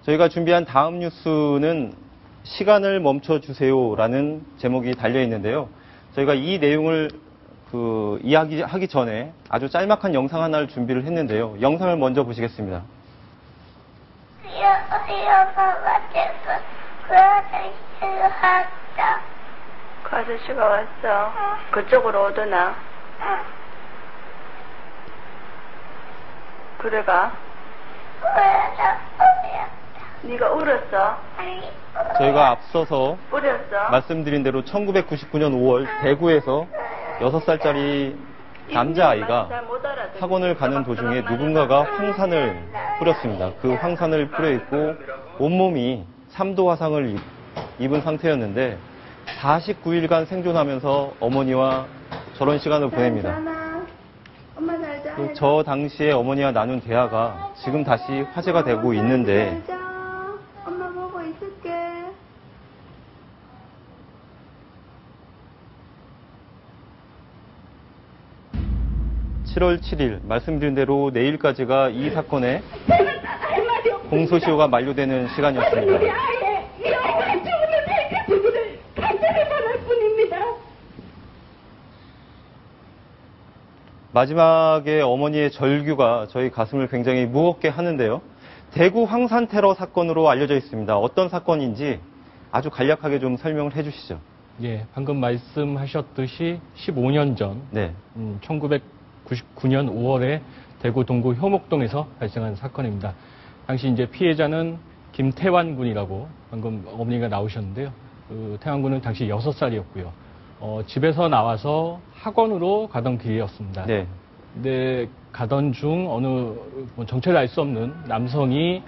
저희가 준비한 다음 뉴스는 시간을 멈춰주세요라는 제목이 달려 있는데요. 저희가 이 내용을 이야기하기 전에 아주 짤막한 영상 하나를 준비를 했는데요. 영상을 먼저 보시겠습니다. 그 아저씨가 왔어. 그쪽으로 오더나. 그래가? 네가 울었어? 저희가 앞서서 울었어? 말씀드린 대로 1999년 5월 대구에서 6살짜리 남자아이가 학원을 가는 도중에 누군가가 황산을 뿌렸습니다. 그 황산을 뿌려 있고 온몸이 3도 화상을 입은 상태였는데 49일간 생존하면서 어머니와 저런 시간을 보냅니다. 저 당시에 어머니와 나눈 대화가 지금 다시 화제가 되고 있는데 엄마 보고 있을게. 7월 7일 말씀드린 대로 내일까지가 이 사건의 공소시효가 만료되는 시간이었습니다. 마지막에 어머니의 절규가 저희 가슴을 굉장히 무겁게 하는데요. 대구 황산 테러 사건으로 알려져 있습니다. 어떤 사건인지 아주 간략하게 좀 설명을 해주시죠. 예, 방금 말씀하셨듯이 15년 전, 네. 1999년 5월에 대구 동구 효목동에서 발생한 사건입니다. 당시 이제 피해자는 김태환 군이라고 방금 어머니가 나오셨는데요. 그 태환 군은 당시 6살이었고요. 집에서 나와서 학원으로 가던 길이었습니다. 네. 근데 가던 중 정체를 알 수 없는 남성이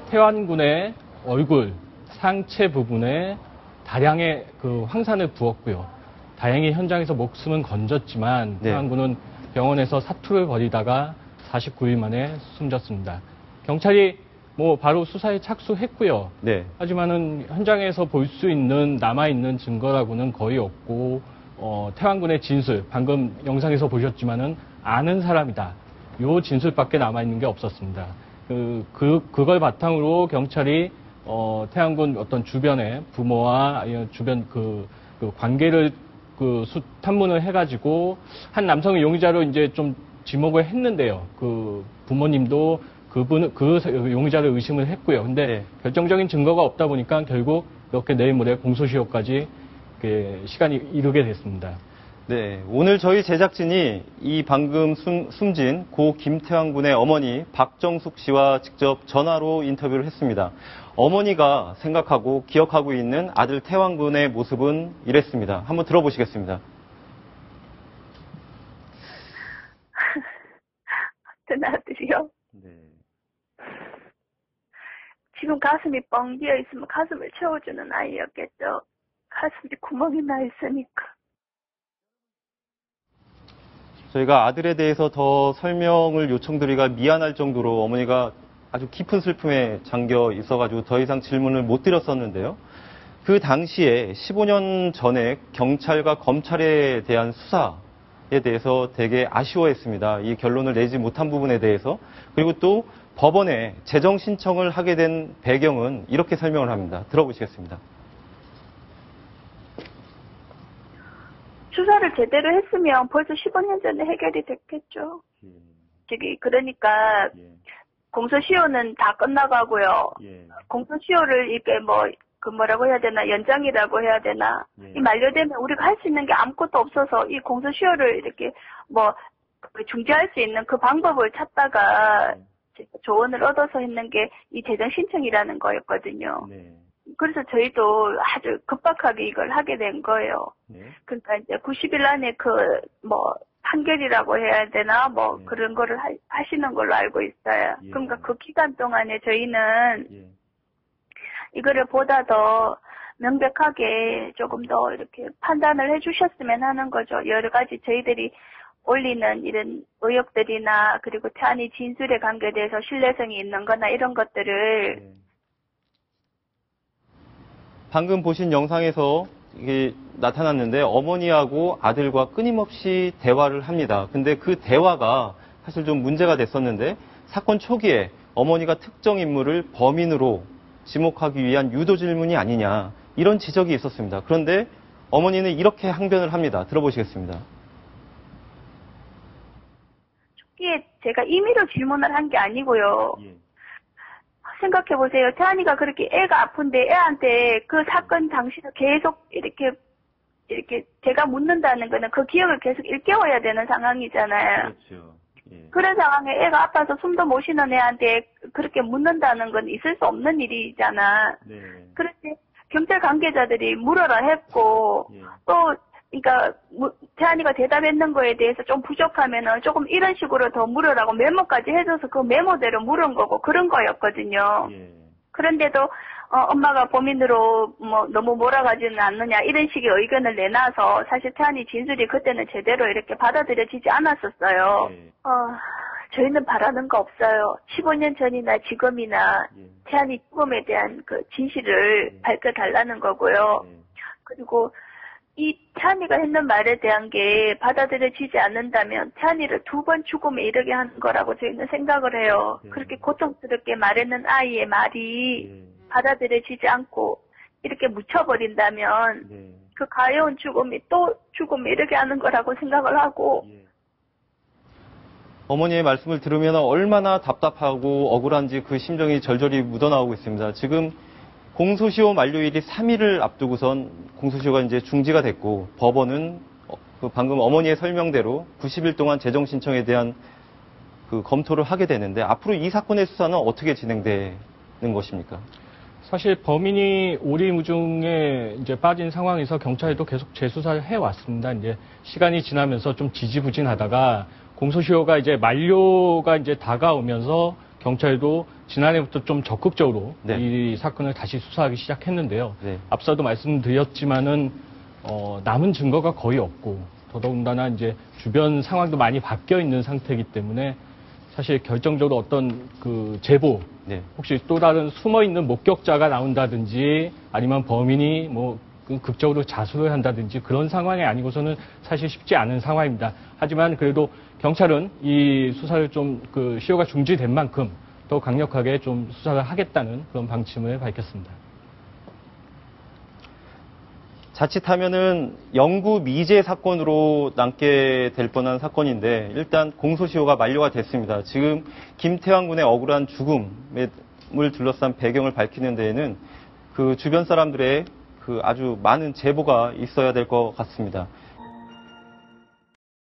태환 군의 얼굴, 상체 부분에 다량의 그 황산을 부었고요. 다행히 현장에서 목숨은 건졌지만 네. 태환 군은 병원에서 사투를 벌이다가 49일 만에 숨졌습니다. 경찰이 바로 수사에 착수했고요. 네. 하지만은 현장에서 볼 수 있는 남아있는 증거라고는 거의 없고 태환 군의 진술, 방금 영상에서 보셨지만은 아는 사람이다. 요 진술밖에 남아있는 게 없었습니다. 그걸 바탕으로 경찰이 태환 군 어떤 주변의 부모와 주변 그 관계를 탐문을 해가지고 한 남성의 용의자로 이제 좀 지목을 했는데요. 그 부모님도 그 용의자를 의심을 했고요. 근데 네. 결정적인 증거가 없다 보니까 결국 이렇게 내일 모레 공소시효까지 시간이 이르게 됐습니다. 네, 오늘 저희 제작진이 이 방금 숨진 고 김태환 군의 어머니 박정숙 씨와 직접 전화로 인터뷰를 했습니다. 어머니가 생각하고 기억하고 있는 아들 태환 군의 모습은 이랬습니다. 한번 들어보시겠습니다. 어떤 아들이요? 네. 지금 가슴이 뻥 비어 있으면 가슴을 채워주는 아이였겠죠. 가슴이 구멍이 나 있으니까. 저희가 아들에 대해서 더 설명을 요청드리기가 미안할 정도로 어머니가 아주 깊은 슬픔에 잠겨 있어가지고 더 이상 질문을 못 드렸었는데요. 그 당시에 15년 전에 경찰과 검찰에 대한 수사에 대해서 되게 아쉬워했습니다. 이 결론을 내지 못한 부분에 대해서. 그리고 또 법원에 재정 신청을 하게 된 배경은 이렇게 설명을 합니다. 들어보시겠습니다. 수사를 제대로 했으면 벌써 15년 전에 해결이 됐겠죠. 그러니까 공소시효는 다 끝나가고요. 공소시효를 이게 뭐라고 해야 되나, 연장이라고 해야 되나. 이 만료되면 우리가 할 수 있는 게 아무것도 없어서 이 공소시효를 이렇게 중지할 수 있는 그 방법을 찾다가 조언을 얻어서 했는 게 이 재정 신청이라는 거였거든요. 그래서 저희도 아주 급박하게 이걸 하게 된 거예요. 그러니까 이제 90일 안에 판결이라고 해야 되나, 그런 거를 하시는 걸로 알고 있어요. 그러니까 그 기간 동안에 저희는 이거를 보다 더 명백하게 조금 더 이렇게 판단을 해주셨으면 하는 거죠. 여러 가지 저희들이 올리는 이런 의혹들이나, 그리고 태안이 진술에 관계돼서 신뢰성이 있는 거나 이런 것들을 방금 보신 영상에서 이게 나타났는데 어머니하고 아들과 끊임없이 대화를 합니다. 근데 그 대화가 사실 좀 문제가 됐었는데 사건 초기에 어머니가 특정 인물을 범인으로 지목하기 위한 유도 질문이 아니냐 이런 지적이 있었습니다. 그런데 어머니는 이렇게 항변을 합니다. 들어보시겠습니다. 초기에 제가 임의로 질문을 한 게 아니고요. 예. 생각해보세요. 태안이가 그렇게 애가 아픈데 애한테 그 사건 당시에 계속 이렇게 제가 묻는다는 거는 그 기억을 계속 일깨워야 되는 상황이잖아요. 그렇죠. 예. 그런 상황에 애가 아파서 숨도 못 쉬는 애한테 그렇게 묻는다는 건 있을 수 없는 일이잖아. 네. 그런데 경찰 관계자들이 물어라 했고, 예. 또, 그러니까, 태안이가 대답했는 거에 대해서 좀 부족하면은 조금 이런 식으로 더 물으라고 메모까지 해줘서 그 메모대로 물은 거고 그런 거였거든요. 예. 그런데도, 엄마가 범인으로 너무 몰아가지는 않느냐 이런 식의 의견을 내놔서 사실 태안이 진술이 그때는 제대로 이렇게 받아들여지지 않았었어요. 예. 저희는 바라는 거 없어요. 15년 전이나 지금이나 예. 태안이 죽음에 대한 그 진실을 밝혀달라는 거고요. 예. 그리고 이 태안이가 했는 말에 대한 게 받아들여지지 않는다면 태안이를 2번 죽음에 이르게 하는 거라고 저희는 생각을 해요. 예. 그렇게 고통스럽게 말했는 아이의 말이 예. 받아들여지지 않고 이렇게 묻혀버린다면 예. 그 가여운 죽음이 또 죽음에 이르게 하는 거라고 생각을 하고 예. 어머니의 말씀을 들으면 얼마나 답답하고 억울한지 그 심정이 절절히 묻어나오고 있습니다. 지금 공소시효 만료일이 3일을 앞두고선 공소시효가 이제 중지가 됐고 법원은 방금 어머니의 설명대로 90일 동안 재정 신청에 대한 그 검토를 하게 되는데 앞으로 이 사건의 수사는 어떻게 진행되는 것입니까? 사실 범인이 오리무중에 이제 빠진 상황에서 경찰도 계속 재수사를 해왔습니다. 이제 시간이 지나면서 좀 지지부진하다가 공소시효가 이제 만료가 이제 다가오면서 경찰도 지난해부터 좀 적극적으로 네. 이 사건을 다시 수사하기 시작했는데요. 네. 앞서도 말씀드렸지만은 남은 증거가 거의 없고 더더군다나 이제 주변 상황도 많이 바뀌어 있는 상태이기 때문에 사실 결정적으로 어떤 그 제보 네. 혹시 또 다른 숨어 있는 목격자가 나온다든지 아니면 범인이 뭐 극적으로 자수를 한다든지 그런 상황이 아니고서는 사실 쉽지 않은 상황입니다. 하지만 그래도 경찰은 이 수사를 좀 그 시효가 중지된 만큼 더 강력하게 좀 수사를 하겠다는 그런 방침을 밝혔습니다. 자칫하면은 영구 미제 사건으로 남게 될 뻔한 사건인데 일단 공소시효가 만료가 됐습니다. 지금 김태환 군의 억울한 죽음을 둘러싼 배경을 밝히는 데에는 그 주변 사람들의 그 아주 많은 제보가 있어야 될 것 같습니다.